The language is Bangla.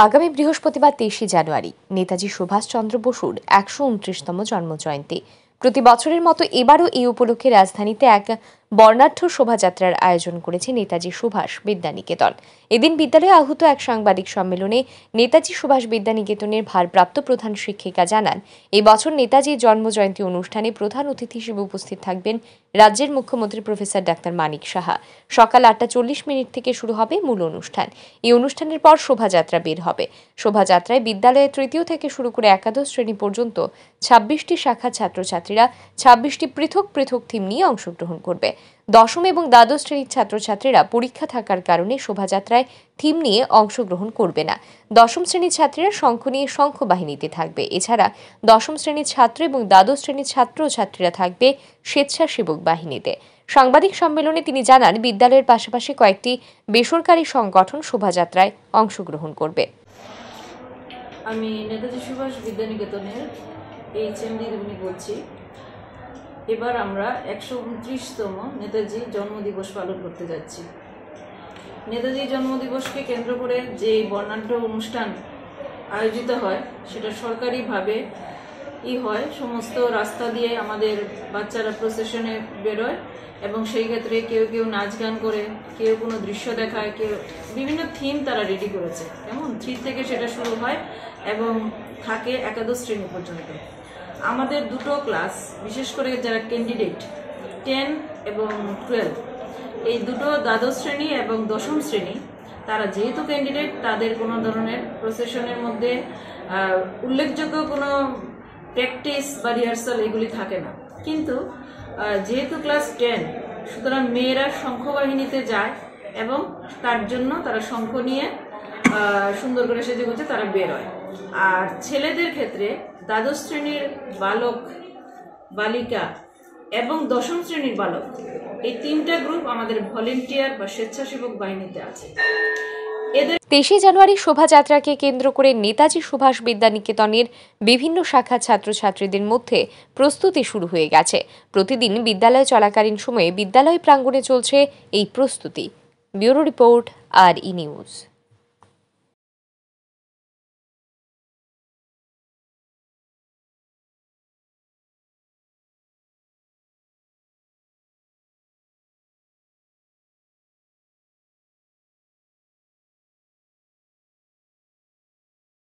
আগামী বৃহস্পতিবার 23শে জানুয়ারি নেতাজি সুভাষচন্দ্র বসুর ১২৯তম জন্মজয়ন্তী। প্রতি বছরের মতো এবারও এই উপলক্ষে রাজধানীতে এক বর্ণাঢ্য শোভাযাত্রার আয়োজন করেছে নেতাজি সুভাষ বিদ্যানিকেতন। এদিন বিদ্যালয়ে আহুত এক সাংবাদিক সম্মেলনে নেতাজি সুভাষ বিদ্যানিকেতনের ভারপ্রাপ্ত প্রধান শিক্ষিকা জানান, এই বছর নেতাজির জন্মজয়ন্তী অনুষ্ঠানে প্রধান অতিথি হিসেবে উপস্থিত থাকবেন রাজ্যের মুখ্যমন্ত্রী প্রফেসর ডাক্তার মানিক সাহা। সকাল ৮টা ৪০ থেকে শুরু হবে মূল অনুষ্ঠান। এই অনুষ্ঠানের পর শোভাযাত্রা বের হবে। শোভাযাত্রায় বিদ্যালয়ের তৃতীয় থেকে শুরু করে একাদশ শ্রেণী পর্যন্ত ২৬টি শাখার ছাত্রছাত্রীরা ২৬টি পৃথক পৃথক থিম নিয়ে অংশগ্রহণ করবে। দশম এবং দ্বাদশ শ্রেণীর ছাত্রছাত্রীরা পরীক্ষা থাকার কারণে শোভাযাত্রায় থিম নিয়ে অংশগ্রহণ করবে না। দশম শ্রেণীর ছাত্রীরা শঙ্খ নিয়ে শঙ্খ বাহিনীতে থাকবে। এছাড়া দশম শ্রেণীর ছাত্র এবং দ্বাদশ শ্রেণীর ছাত্র ও ছাত্রীরা থাকবে স্বেচ্ছাসেবক বাহিনীতে। সাংবাদিক সম্মেলনে তিনি জানান, বিদ্যালয়ের পাশাপাশি কয়েকটি বেসরকারি সংগঠন শোভাযাত্রায় অংশগ্রহণ করবে। আমি নেতাজি সুভাষ বিদ্যানিকেতনের HMD বলছি। এবার আমরা ১২৯তম নেতাজি জন্মদিবস পালন করতে যাচ্ছি। নেতাজি জন্মদিবসকে কেন্দ্র করে যে বর্ণাঢ্য অনুষ্ঠান আয়োজিত হয় সেটা সরকারিভাবে হয়। সমস্ত রাস্তা দিয়ে আমাদের বাচ্চারা প্রসেশনে বেরোয় এবং সেই ক্ষেত্রে কেউ কেউ নাচ গান করে, কেউ কোনো দৃশ্য দেখায়, কেউ বিভিন্ন থিম তারা রেডি করেছে। কেমন 3 থেকে সেটা শুরু হয় এবং থাকে একাদশ শ্রেণী পর্যন্ত। আমাদের দুটো ক্লাস, বিশেষ করে যারা ক্যান্ডিডেট 10 এবং 12, এই দুটো দ্বাদশ শ্রেণী এবং দশম শ্রেণী, তারা যেহেতু ক্যান্ডিডেট, তাদের কোনো ধরনের প্রসেশনের মধ্যে উল্লেখযোগ্য কোনো প্র্যাকটিস বা রিহার্সাল এগুলি থাকে না। কিন্তু যেহেতু ক্লাস 10, সুতরাং মেয়েরা শঙ্খ বাহিনীতে যায় এবং তার জন্য তারা শঙ্খ নিয়ে সুন্দর করে সেজেগুজে তারা বেরোয়। আর ছেলেদের ক্ষেত্রে দ্বাদশ শ্রেণীর বালক বালিকা এবং দশম শ্রেণীর বালক, এই 3টা গ্রুপ আমাদের ভলেন্টিয়ার বা স্বেচ্ছাসেবক বাহিনীতে আছে। 23শে জানুয়ারি শোভাযাত্রাকে কেন্দ্র করে নেতাজি সুভাষ বিদ্যানিকেতনের বিভিন্ন শাখার ছাত্রছাত্রীদের মধ্যে প্রস্তুতি শুরু হয়ে গেছে। প্রতিদিন বিদ্যালয় চলাকালীন সময়ে বিদ্যালয় প্রাঙ্গণে চলছে এই প্রস্তুতি। Bureau report, RE news.